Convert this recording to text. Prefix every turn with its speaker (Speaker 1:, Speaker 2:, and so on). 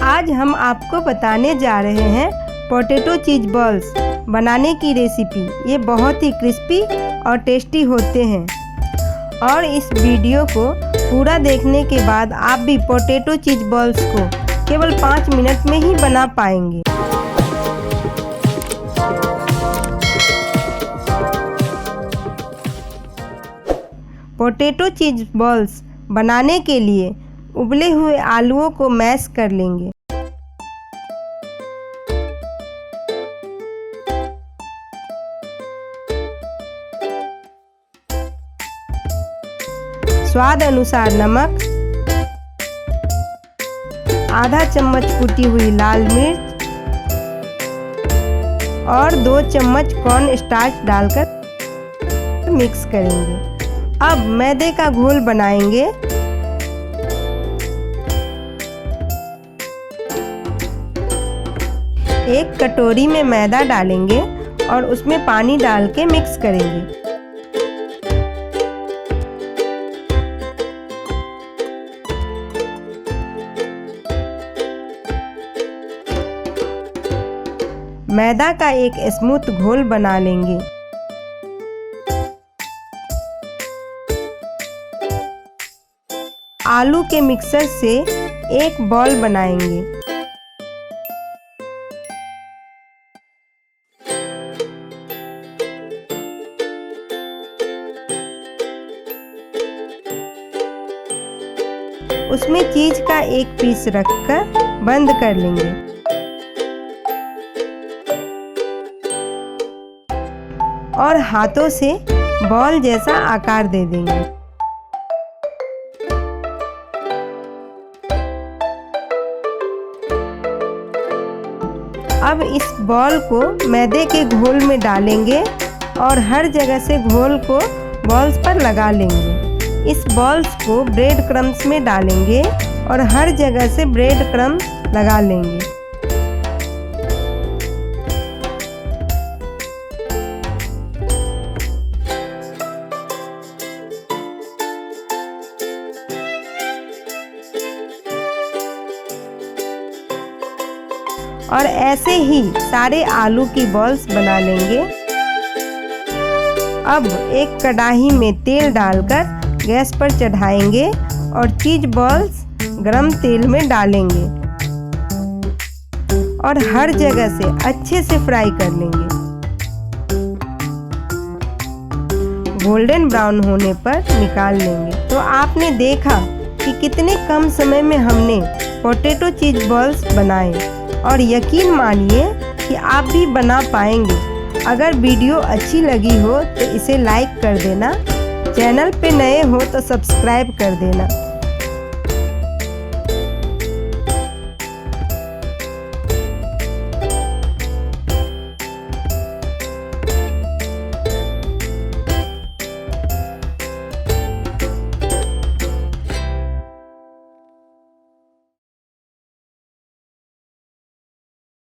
Speaker 1: आज हम आपको बताने जा रहे हैं पोटैटो चीज़ बॉल्स बनाने की रेसिपी। ये बहुत ही क्रिस्पी और टेस्टी होते हैं और इस वीडियो को पूरा देखने के बाद आप भी पोटैटो चीज़ बॉल्स को केवल 5 मिनट में ही बना पाएंगे। पोटैटो चीज़ बॉल्स बनाने के लिए उबले हुए आलूओं को मैश कर लेंगे। स्वाद अनुसार नमक, आधा चम्मच कुटी हुई लाल मिर्च और 2 चम्मच कॉर्न स्टार्च डालकर मिक्स करेंगे। अब मैदे का घोल बनाएंगे। एक कटोरी में मैदा डालेंगे और उसमें पानी डाल के मिक्स करेंगे। मैदा का एक स्मूथ घोल बना लेंगे। आलू के मिक्सर से एक बॉल बनाएंगे। उसमें चीज का एक पीस रखकर बंद कर लेंगे। और हाथों से बॉल जैसा आकार दे देंगे। अब इस बॉल को मैदे के घोल में डालेंगे और हर जगह से घोल को बॉल्स पर लगा लेंगे। इस बॉल्स को ब्रेड क्रम्स में डालेंगे और हर जगह से ब्रेड क्रम्स लगा लेंगे। और ऐसे ही सारे आलू की बॉल्स बना लेंगे। अब एक कढ़ाई में तेल डालकर गैस पर चढ़ाएंगे और चीज बॉल्स गरम तेल में डालेंगे और हर जगह से अच्छे से फ्राई कर लेंगे। गोल्डन ब्राउन होने पर निकाल लेंगे। तो आपने देखा कि कितने कम समय में हमने पोटैटो चीज बॉल्स बनाए और यकीन मानिए कि आप भी बना पाएंगे। अगर वीडियो अच्छी लगी हो तो इसे लाइक कर देना, चैनल पे नए हो तो सब्सक्राइब कर देना।